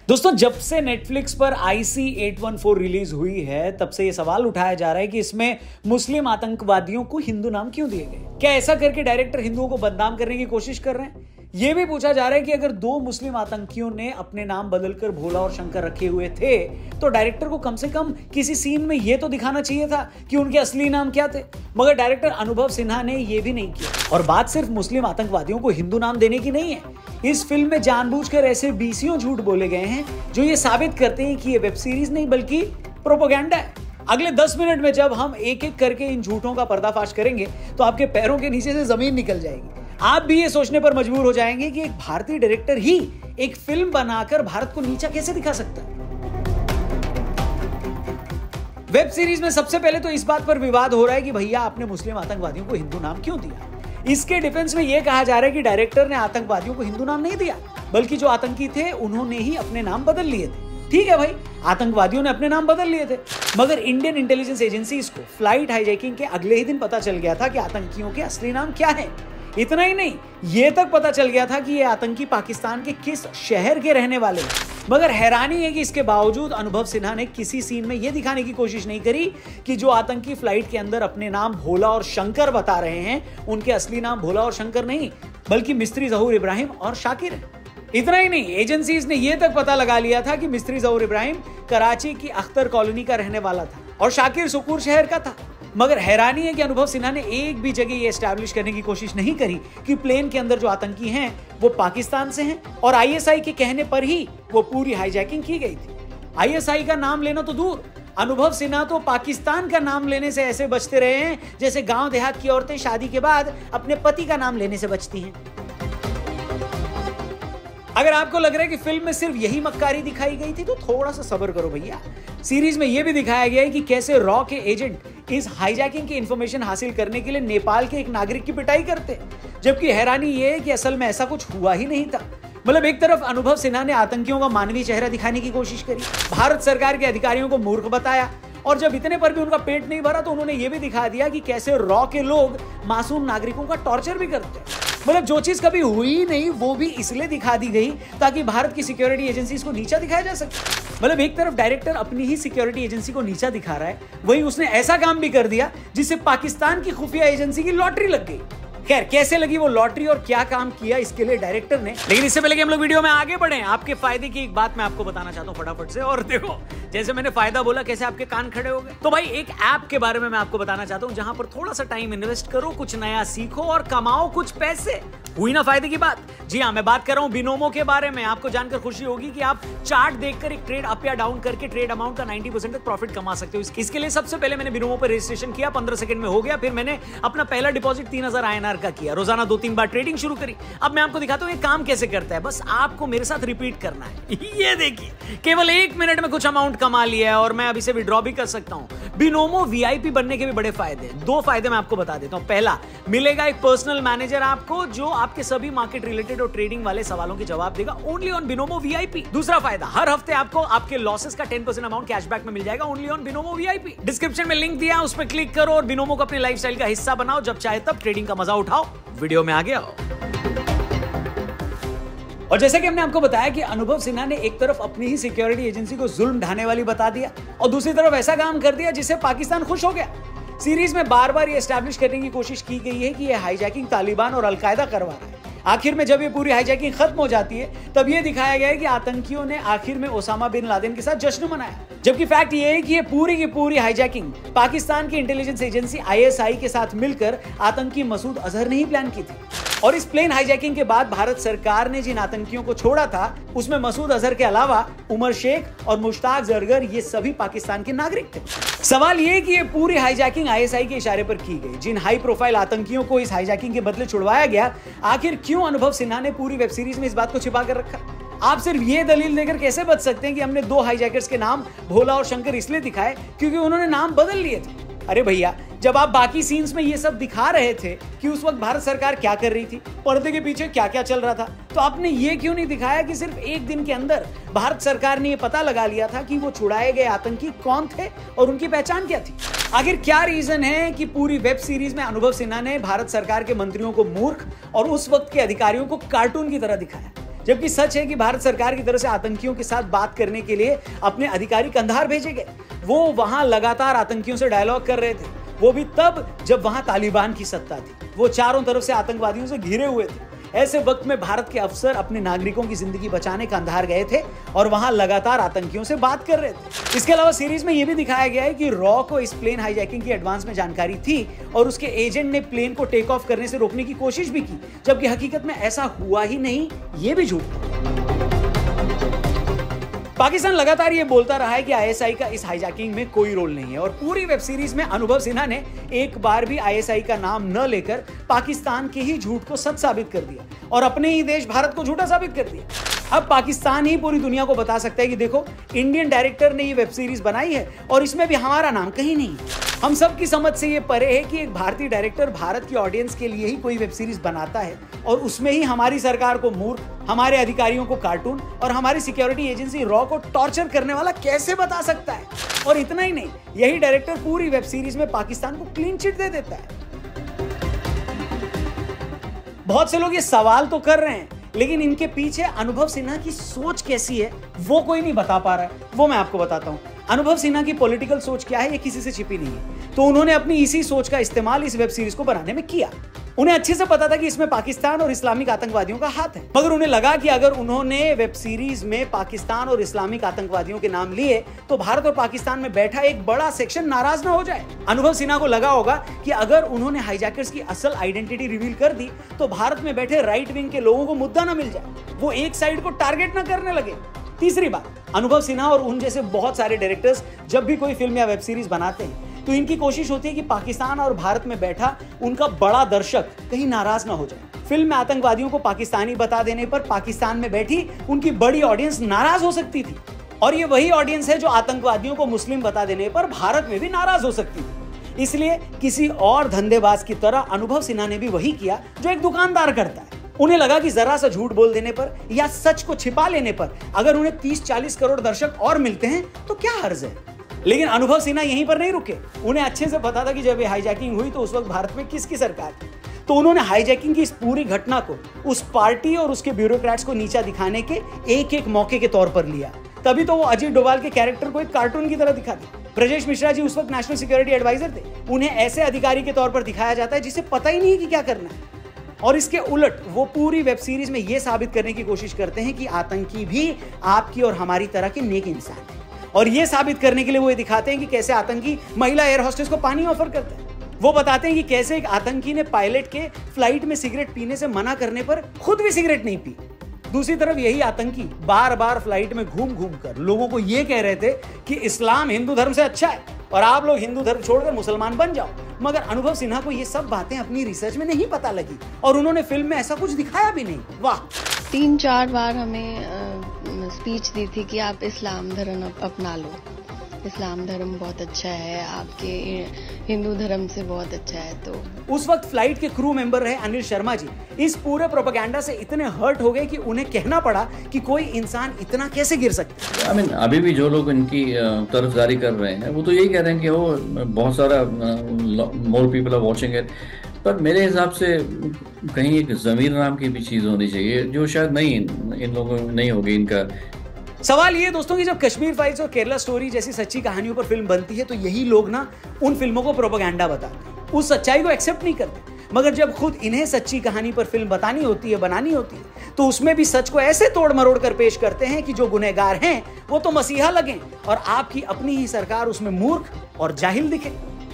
दोस्तों, जब से नेटफ्लिक्स पर IC-814 रिलीज हुई है तब से ये सवाल उठाया जा रहा है कि इसमें मुस्लिम आतंकवादियों को हिंदू नाम क्यों दिए गए। क्या ऐसा करके डायरेक्टर हिंदुओं को बदनाम करने की कोशिश कर रहे हैं। ये भी पूछा जा रहा है कि अगर दो मुस्लिम आतंकियों ने अपने नाम बदलकर भोला और शंकर रखे हुए थे तो डायरेक्टर को कम से कम किसी सीन में ये तो दिखाना चाहिए था कि उनके असली नाम क्या थे। मगर डायरेक्टर अनुभव सिन्हा ने ये भी नहीं किया। और बात सिर्फ मुस्लिम आतंकवादियों को हिंदू नाम देने की नहीं है। इस फिल्म में जानबूझकर ऐसे 20 झूठ बोले गए हैं जो ये साबित करते हैं कि ये वेब सीरीज नहीं बल्कि प्रोपेगेंडा है। अगले 10 मिनट में जब हम एक एक करके इन झूठों का पर्दाफाश करेंगे तो आपके पैरों के नीचे से जमीन निकल जाएगी। आप भी ये सोचने पर मजबूर हो जाएंगे कि एक भारतीय डायरेक्टर ही एक फिल्म बनाकर भारत को नीचा कैसे दिखा सकता है। वेब सीरीज में सबसे पहले तो इस बात पर विवाद हो रहा है कि भैया आपने मुस्लिम आतंकवादियों को हिंदू नाम क्यों दिया। इसके डिफेंस में यह कहा जा रहा है कि डायरेक्टर ने आतंकवादियों को हिंदू नाम नहीं दिया, बल्कि जो आतंकी थे उन्होंने ही अपने नाम बदल लिए थे। ठीक है भाई, आतंकवादियों ने अपने नाम बदल लिए थे, मगर इंडियन इंटेलिजेंस एजेंसीज को फ्लाइट हाईजैकिंग के अगले ही दिन पता चल गया था कि आतंकियों के असली नाम क्या है। इतना ही नहीं, ये तक पता चल गया था कि ये आतंकी पाकिस्तान के किस शहर के रहने वाले हैं। मगर हैरानी है कि इसके बावजूद अनुभव सिन्हा ने किसी सीन में यह दिखाने की कोशिश नहीं करी कि जो आतंकी फ्लाइट के अंदर अपने नाम भोला और शंकर बता रहे हैं उनके असली नाम भोला और शंकर नहीं बल्कि मिस्त्री जहूर इब्राहिम और शाकिर है। इतना ही नहीं, एजेंसीज ने यह तक पता लगा लिया था कि मिस्त्री जहूर इब्राहिम कराची की अख्तर कॉलोनी का रहने वाला था और शाकिर सुकूर शहर का था। मगर हैरानी है कि अनुभव सिन्हा ने एक भी जगह ये एस्टैब्लिश करने की कोशिश नहीं करी कि प्लेन के अंदर जो आतंकी हैं वो पाकिस्तान से हैं और ISI के कहने पर ही वो पूरी हाईजैकिंग की गई थी। ISI का नाम लेना तो दूर, अनुभव सिन्हा तो पाकिस्तान का नाम लेने से ऐसे बचते रहे हैं जैसे गांव देहात की औरतें शादी के बाद अपने पति का नाम लेने से बचती हैं। अगर आपको लग रहा है कि फिल्म में सिर्फ यही मक्कारी दिखाई गई थी तो थोड़ा सा सब्र करो भैया। सीरीज में यह भी दिखाया गया है कि कैसे रॉ के एजेंट इस हाईजैकिंग की इंफॉर्मेशन हासिल करने के लिए नेपाल के एक नागरिक की पिटाई करते, जबकि हैरानी यह है कि असल में ऐसा कुछ हुआ ही नहीं था। मतलब एक तरफ अनुभव सिन्हा ने आतंकियों का मानवीय चेहरा दिखाने की कोशिश करी, भारत सरकार के अधिकारियों को मूर्ख बताया और जब इतने पर भी उनका पेट नहीं भरा तो उन्होंने ये भी दिखा दिया कि कैसे रॉ के लोग मासूम नागरिकों का टॉर्चर भी करते हैं। मतलब जो चीज कभी हुई नहीं वो भी इसलिए दिखा दी गई ताकि भारत की सिक्योरिटी एजेंसीज को नीचा दिखाया जा सके। मतलब एक तरफ डायरेक्टर अपनी ही सिक्योरिटी एजेंसी को नीचा दिखा रहा है, वहीं उसने ऐसा काम भी कर दिया जिससे पाकिस्तान की खुफिया एजेंसी की लॉटरी लग गई। खैर, कैसे लगी वो लॉटरी और क्या काम किया इसके लिए डायरेक्टर ने। लेकिन इससे पहले कि हम लोग वीडियो में आगे बढ़े, आपके फायदे की एक बात मैं आपको बताना चाहता हूँ फटाफट से। और देखो, जैसे मैंने फायदा बोला कैसे आपके कान खड़े हो गए। तो भाई एक ऐप के बारे में मैं आपको बताना चाहता हूँ जहां पर थोड़ा सा टाइम इन्वेस्ट करो, कुछ नया सीखो और कमाओ कुछ पैसे। हुई ना फायदे की बात। जी हाँ, मैं बात कर रहा हूँ बिनोमो के बारे में। आपको जानकर खुशी होगी कि आप चार्ट देखकर एक ट्रेड अप या डाउन करके ट्रेड अमाउंट का 90% तक प्रॉफिट कमा सकते हो। इसके लिए सबसे पहले मैंने बिनोमो पर रजिस्ट्रेशन किया, 15 सेकंड में हो गया। फिर मैंने अपना पहला डिपॉजिट 3000 INR का किया, रोजाना 2-3 बार ट्रेडिंग शुरू करी। अब मैं आपको दिखाता हूँ ये काम कैसे करता है, बस आपको मेरे साथ रिपीट करना है। ये देखिए, केवल 1 मिनट में कुछ अमाउंट कमा लिया है और मैं अब इसे विड्रॉ भी कर सकता हूँ। बिनोमो VIP बनने के भी बड़े फायदे हैं। 2 फायदे मैं आपको बता देता हूँ। पहला, मिलेगा एक पर्सनल मैनेजर आपको जो आपके सभी मार्केट रिलेटेड और ट्रेडिंग वाले सवालों के जवाब देगा ओनली ऑन बिनोमो VIP। दूसरा फायदा, हर हफ्ते आपको आपके लॉसेस का 10% अमाउंट कैशबैक में मिल जाएगा only on Binomo VIP। Description में लिंक दिया, उस पर क्लिक करो और बिनोमो को अपने लाइफस्टाइल का हिस्सा बनाओ। जब चाहे तब ट्रेडिंग का मजा उठाओ। वीडियो में आगे आओ। और जैसे कि हमने आपको बताया कि अनुभव सिन्हा ने एक तरफ अपनी ही सिक्योरिटी एजेंसी को जुल्म ढाने वाली बता दिया और दूसरी तरफ ऐसा काम कर दिया जिससे पाकिस्तान खुश हो गया। सीरीज में बार बार ये एस्टैब्लिश करने की कोशिश की गई है कि ये हाईजैकिंग तालिबान और अलकायदा करवा रहा है। आखिर में जब ये पूरी हाईजैकिंग खत्म हो जाती है तब ये दिखाया गया है कि आतंकियों ने आखिर में ओसामा बिन लादेन के साथ जश्न मनाया, जबकि फैक्ट ये है कि ये पूरी की पूरी हाईजैकिंग पाकिस्तान की इंटेलिजेंस एजेंसी ISI के साथ मिलकर आतंकी मसूद अजहर ने ही प्लान की थी। और इस प्लेन हाईजैकिंग के बाद भारत सरकार ने जिन आतंकियों को छोड़ा था उसमें मसूद अजहर के अलावा उमर शेख और मुश्ताक जरगर ये सभी पाकिस्तान के नागरिक थे। सवाल ये कि ये पूरी हाईजैकिंग ISI के इशारे पर की गई। जिन हाई प्रोफाइल आतंकियों को इस हाईजैकिंग के बदले छुड़वाया गया, आखिर क्यों अनुभव सिन्हा ने पूरी वेब सीरीज में इस बात को छिपा कर रखा? आप सिर्फ ये दलील देकर कैसे बच सकते हैं कि हमने 2 हाईजैकर्स के नाम भोला और शंकर इसलिए दिखाए क्योंकि उन्होंने नाम बदल लिए थे। अरे भैया, जब आप बाकी सीन्स में ये सब दिखा रहे थे कि उस वक्त भारत सरकार क्या कर रही थी, पर्दे के पीछे क्या क्या चल रहा था, तो आपने ये क्यों नहीं दिखाया कि सिर्फ 1 दिन के अंदर भारत सरकार ने ये पता लगा लिया था कि वो छुड़ाए गए आतंकी कौन थे और उनकी पहचान क्या थी? आखिर क्या रीजन है कि पूरी वेब सीरीज में अनुभव सिन्हा ने भारत सरकार के मंत्रियों को मूर्ख और उस वक्त के अधिकारियों को कार्टून की तरह दिखाया? जबकि सच है कि भारत सरकार की तरफ से आतंकियों के साथ बात करने के लिए अपने अधिकारी कंधार भेजे गए। वो वहां लगातार आतंकियों से डायलॉग कर रहे थे, वो भी तब जब वहां तालिबान की सत्ता थी। वो चारों तरफ से आतंकवादियों से घिरे हुए थे। ऐसे वक्त में भारत के अफसर अपने नागरिकों की जिंदगी बचाने कंधार गए थे और वहां लगातार आतंकियों से बात कर रहे थे। इसके अलावा सीरीज में यह भी दिखाया गया है कि रॉ को इस प्लेन हाईजैकिंग की एडवांस में जानकारी थी और उसके एजेंट ने प्लेन को टेक ऑफ करने से रोकने की कोशिश भी की, जबकि हकीकत में ऐसा हुआ ही नहीं। ये भी झूठ था। पाकिस्तान लगातार ये बोलता रहा है कि आईएसआई का इस हाईजैकिंग में कोई रोल नहीं है और पूरी वेब सीरीज में अनुभव सिन्हा ने एक बार भी आईएसआई का नाम न लेकर पाकिस्तान के ही झूठ को सच साबित कर दिया और अपने ही देश भारत को झूठा साबित कर दिया। अब पाकिस्तान ही पूरी दुनिया को बता सकता है कि देखो, इंडियन डायरेक्टर ने ये वेब सीरीज बनाई है और इसमें भी हमारा नाम कहीं नहीं। हम सब की समझ से ये परे है कि एक भारतीय डायरेक्टर भारत की ऑडियंस के लिए ही कोई वेब सीरीज बनाता है और उसमें ही हमारी सरकार को मूर्ख, हमारे अधिकारियों को कार्टून और हमारी सिक्योरिटी एजेंसी रॉ को टॉर्चर करने वाला कैसे बता सकता है। और इतना ही नहीं, यही डायरेक्टर पूरी वेब सीरीज में पाकिस्तान को क्लीन चिट दे देता है। बहुत से लोग ये सवाल तो कर रहे हैं, लेकिन इनके पीछे अनुभव सिन्हा की सोच कैसी है वो कोई नहीं बता पा रहा है। वो मैं आपको बताता हूं। अनुभव सिन्हा की पॉलिटिकल सोच क्या है ये किसी से छिपी नहीं है, तो उन्होंने अपनी इसी सोच का इस्तेमाल इस वेब सीरीज को बनाने में किया। उन्हें अच्छे से पता था कि इसमें पाकिस्तान और इस्लामिक आतंकवादियों का हाथ है, मगर उन्हें लगा कि अगर उन्होंने वेब सीरीज में पाकिस्तान और इस्लामिक आतंकवादियों के नाम लिए तो भारत और पाकिस्तान में बैठा एक बड़ा सेक्शन नाराज ना हो जाए। अनुभव सिन्हा को लगा होगा कि अगर उन्होंने हाईजैकर्स की असल आइडेंटिटी रिवील कर दी तो भारत में बैठे राइट विंग के लोगों को मुद्दा ना मिल जाए, वो एक साइड को टारगेट ना करने लगे। तीसरी बात, अनुभव सिन्हा और उन जैसे बहुत सारे डायरेक्टर्स जब भी कोई फिल्म या वेब सीरीज बनाते हैं तो इनकी कोशिश होती है कि पाकिस्तान और भारत में बैठा उनका बड़ा दर्शक कहीं नाराज ना हो जाए। फिल्म में आतंकवादियों को पाकिस्तानी बता देने पर पाकिस्तान में बैठी उनकी बड़ी ऑडियंस नाराज हो सकती थी और ये वही ऑडियंस है जो आतंकवादियों को मुस्लिम बता देने पर भारत में भी नाराज हो सकती थी। इसलिए किसी और धंधेबाज की तरह अनुभव सिन्हा ने भी वही किया जो एक दुकानदार करता है। उन्हें लगा कि जरा सा झूठ बोल देने पर या सच को छिपा लेने पर अगर उन्हें 30-40 करोड़ दर्शक और मिलते हैं तो क्या हर्ज है। लेकिन अनुभव सिन्हा यहीं पर नहीं रुके। उन्हें अच्छे से पता था कि जब ये हाईजैकिंग हुई तो उस वक्त भारत में किसकी सरकार थी, तो उन्होंने हाईजैकिंग की इस पूरी घटना को उस पार्टी और उसके ब्यूरोक्रेट्स को नीचा दिखाने के एक एक मौके के तौर पर लिया। तभी तो वो अजीत डोभाल के कैरेक्टर को एक कार्टून की तरह दिखा दी। ब्रजेश मिश्रा जी उस वक्त नेशनल सिक्योरिटी एडवाइजर थे, उन्हें ऐसे अधिकारी के तौर पर दिखाया जाता है जिसे पता ही नहीं कि क्या करना है। और इसके उलट वो पूरी वेब सीरीज में यह साबित करने की कोशिश करते हैं कि आतंकी भी आपकी और हमारी तरह के नेक इंसान हैं। और ये साबित करने के लिए वो ये दिखाते हैं कि कैसे आतंकी महिला एयर होस्टेस को पानी ऑफर करता है। वो बताते हैं कि कैसे एक आतंकी ने पायलट के फ्लाइट में सिगरेट पीने से मना करने पर खुद भी सिगरेट नहीं पी। दूसरी तरफ यही आतंकी बार बार फ्लाइट में घूम घूम कर लोगों को ये कह रहे थे कि इस्लाम हिंदू धर्म से अच्छा है और आप लोग हिंदू धर्म छोड़कर मुसलमान बन जाओ। मगर अनुभव सिन्हा को ये सब बातें अपनी रिसर्च में नहीं पता लगी और उन्होंने फिल्म में ऐसा कुछ दिखाया भी नहीं। वाह। 3-4 बार हमें स्पीच दी थी कि आप इस्लाम धर्म अपना लो, इस्लाम धर्म बहुत अच्छा है, आपके हिंदू धर्म से बहुत अच्छा है। तो उस वक्त फ्लाइट के क्रू मेंबर रहे अनिल शर्मा जी इस पूरे प्रोपेगेंडा से इतने हर्ट हो गए कि उन्हें कहना पड़ा कि कोई इंसान इतना कैसे गिर सकता है। अभी भी जो लोग इनकी तरफदारी कर रहे हैं वो तो यही कह रहे हैं कि वो बहुत सारा more people are watching it, पर मेरे हिसाब से कहीं एक ज़मीर नाम की भी चीज़ होनी चाहिए जो शायद नहीं इन लोगों नहीं होगी। इनका सवाल ये दोस्तों कि जब कश्मीर फाइल्स और केरला स्टोरी जैसी सच्ची कहानियों पर फिल्म बनती है तो यही लोग ना उन फिल्मों को प्रोपेगेंडा बताते हैं, उस सच्चाई को एक्सेप्ट नहीं करते। मगर जब खुद इन्हें सच्ची कहानी पर फिल्म बतानी होती है, बनानी होती है, तो उसमें भी सच को ऐसे तोड़ मरोड़ कर पेश करते हैं कि जो गुनहगार हैं वो तो मसीहा लगें और आपकी अपनी ही सरकार उसमें मूर्ख और जाहिल दिखे।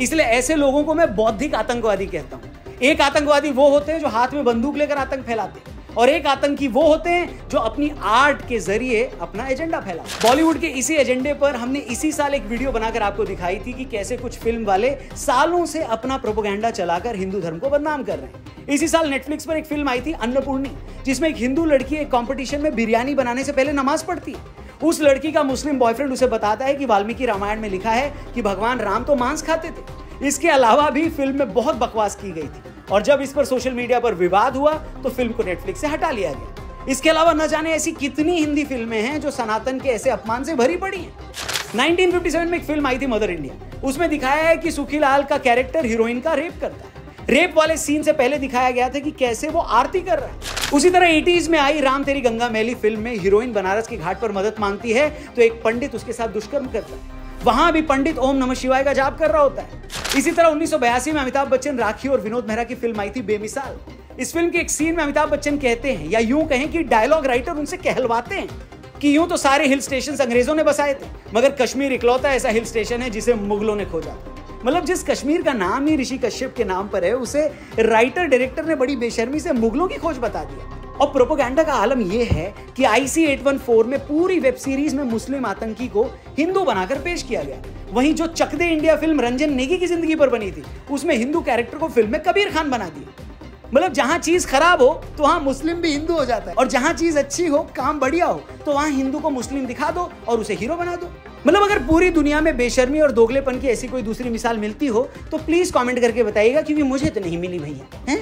इसलिए ऐसे लोगों को मैं बौद्धिक आतंकवादी कहता हूं। एक आतंकवादी वो होते हैं जो हाथ में बंदूक लेकर आतंक फैलाते हैं और एक आतंकी वो होते हैं जो अपनी आर्ट के जरिए अपना एजेंडा फैलाते हैं। बॉलीवुड के इसी एजेंडे पर हमने इसी साल एक वीडियो बनाकर आपको दिखाई थी कि कैसे कुछ फिल्म वाले सालों से अपना प्रोपेगेंडा चलाकर हिंदू धर्म को बदनाम कर रहे हैं। इसी साल नेटफ्लिक्स पर एक फिल्म आई थी अन्नपूर्णी, जिसमें एक हिंदू लड़की एक कंपटीशन में बिरयानी बनाने से पहले नमाज पढ़ती है। उस लड़की का मुस्लिम बॉयफ्रेंड उसे बताता है कि वाल्मीकि रामायण में लिखा है कि भगवान राम तो मांस खाते थे। इसके अलावा भी फिल्म में बहुत बकवास की गई थी और जब इस पर सोशल मीडिया पर विवाद हुआ तो फिल्म को नेटफ्लिक्स से हटा लिया गया। इसके अलावा न जाने ऐसी कितनी हिंदी फिल्में हैं जो सनातन के ऐसे अपमान से भरी पड़ी हैं। 1957 में एक फिल्म आई थी मदर इंडिया, उसमें दिखाया है कि सुखीलाल का कैरेक्टर हीरोइन का रेप करता है। रेप वाले सीन से पहले दिखाया गया था कि कैसे वो आरती कर रहा है। उसी तरह 80s में आई राम तेरी गंगा मैली फिल्म में हीरोइन बनारस के घाट पर मदद मांगती है तो एक पंडित उसके साथ दुष्कर्म करता है। वहां भी पंडित ओम नमः शिवाय का जाप कर रहा होता है। इसी तरह 1982 में अमिताभ बच्चन, राखी और विनोद मेहरा की फिल्म आई थी बेमिसाल। इस फिल्म के एक सीन में अमिताभ बच्चन कहते हैं, या यूं कहें कि डायलॉग राइटर उनसे कहलवाते हैं कि यूं तो सारे हिल स्टेशन अंग्रेजों ने बसाए थे, मगर कश्मीर इकलौता ऐसा हिल स्टेशन है जिसे मुगलों ने खोजा। मतलब जिस कश्मीर का नाम ही ऋषि कश्यप के नाम पर है, उसे राइटर डायरेक्टर ने बड़ी बेशर्मी से मुगलों की खोज बता दिया। और प्रोपेगेंडा का आलम यह है कि IC-814 में पूरी वेब सीरीज में मुस्लिम आतंकी को हिंदू बनाकर पेश किया गया। वहीं जो चक दे इंडिया फिल्म रंजन नेगी की जिंदगी पर बनी थी, उसमें हिंदू कैरेक्टर को फिल्म में कबीर खान बना दिया। मतलब जहां चीज खराब हो तो वहां मुस्लिम भी हिंदू हो जाता है, और जहां चीज अच्छी हो, काम बढ़िया हो, तो वहां हिंदू को मुस्लिम दिखा दो और उसे हीरो बना दो। मतलब अगर पूरी दुनिया में बेशर्मी और दोगलेपन की ऐसी कोई दूसरी मिसाल मिलती हो तो प्लीज कमेंट करके बताइएगा, क्योंकि मुझे तो नहीं मिली भैया हैं।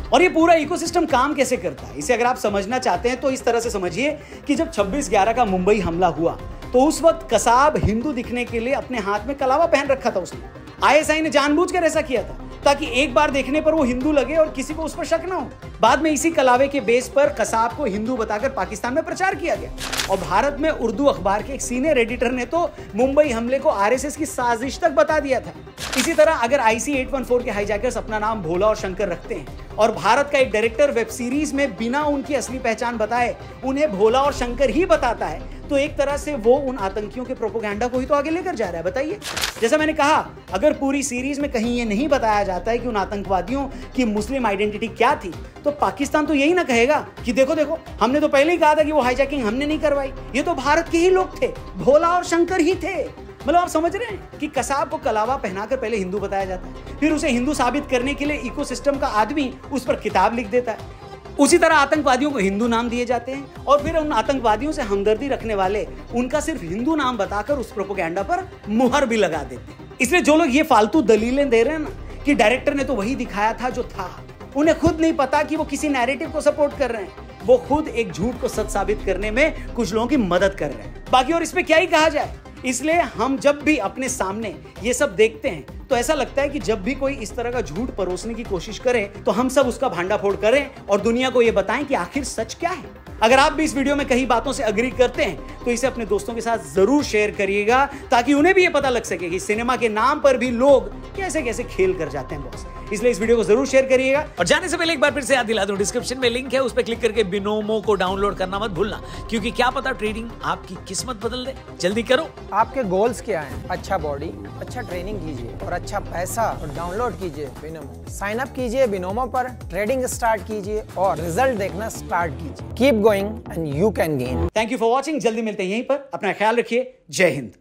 और ये पूरा इकोसिस्टम काम कैसे करता है, इसे अगर आप समझना चाहते हैं तो इस तरह से समझिए कि जब 26/11 का मुंबई हमला हुआ तो उस वक्त कसाब हिंदू दिखने के लिए अपने हाथ में कलावा पहन रखा था उसने। ISI ने जानबूझकर ऐसा किया था ताकि एक बार देखने पर वो हिंदू लगे और किसी को उस पर शक ना हो। बाद में इसी कलावे के बेस पर कसाब को हिंदू बताकर पाकिस्तान में प्रचार किया गया, और भारत में उर्दू अखबार के एक सीनियर एडिटर ने तो मुंबई हमले को RSS की साजिश तक बता दिया था। इसी तरह अगर IC-814 के हाईजैकर्स अपना नाम भोला और शंकर रखते हैं और भारत का एक डायरेक्टर वेब सीरीज में बिना उनकी असली पहचान बताए उन्हें भोला और शंकर ही बताता है, तो एक तरह से वो उन आतंकियों के प्रोपेगेंडा को ही तो आगे लेकर जा रहा है। बताइए, जैसा मैंने कहा, अगर पूरी सीरीज में कहीं ये नहीं बताया जाता है कि उन आतंकवादियों की मुस्लिम आइडेंटिटी क्या थी, तो पाकिस्तान तो यही ना कहेगा कि देखो देखो, हमने तो पहले ही कहा था कि वो हाईजैकिंग हमने नहीं करवाई, ये तो भारत के ही लोग थे, भोला और शंकर ही थे। मतलब आप समझ रहे हैं कि कसाब को कलावा पहनाकर पहले हिंदू बताया जाता है, फिर उसे हिंदू साबित करने के लिए इकोसिस्टम का आदमी उस पर किताब लिख देता है। उसी तरह आतंकवादियों को हिंदू नाम दिए जाते हैं और फिर उन आतंकवादियों से हमदर्दी रखने वाले उनका सिर्फ हिंदू नाम बताकर उस प्रोपेगेंडा पर मुहर भी लगा देते हैं। इसलिए जो लोग ये फालतू दलीलें दे रहे हैं ना कि डायरेक्टर ने तो वही दिखाया था जो था, उन्हें खुद नहीं पता कि वो किसी नैरेटिव को सपोर्ट कर रहे हैं, वो खुद एक झूठ को सच साबित करने में कुछ लोगों की मदद कर रहे हैं। बाकी और इसमें क्या ही कहा जाए। इसलिए हम जब भी अपने सामने ये सब देखते हैं तो ऐसा लगता है कि जब भी कोई इस तरह का झूठ परोसने की कोशिश करे तो हम सब उसका भांडाफोड़ करें और दुनिया को ये बताएं कि आखिर सच क्या है। अगर आप भी इस वीडियो में कई बातों से अग्री करते हैं तो इसे अपने दोस्तों के साथ जरूर शेयर करिएगा, ताकि उन्हें भी ये पता लग सके कि सिनेमा के नाम पर भी लोग कैसे कैसे खेल कर जाते हैं बॉस। इसलिए इस वीडियो को जरूर शेयर करिएगा, और जाने से पहले एक बार फिर से याद दिला दूं, डिस्क्रिप्शन में लिंक है, उस पर क्लिक करके बिनोमो को डाउनलोड करना मत भूलना, क्योंकि क्या पता ट्रेडिंग आपकी किस्मत बदल दे। जल्दी करो। आपके गोल्स क्या हैं? अच्छा बॉडी, अच्छा ट्रेनिंग कीजिए और अच्छा पैसा, और डाउनलोड कीजिए बिनोमो। साइन अप कीजिए बिनोमो पर, ट्रेडिंग स्टार्ट कीजिए और रिजल्ट देखना स्टार्ट कीजिए। Keep going and you can gain. Thank you for watching. जल्दी मिलते हैं यहीं पर। अपना ख्याल रखिए। जय हिंद।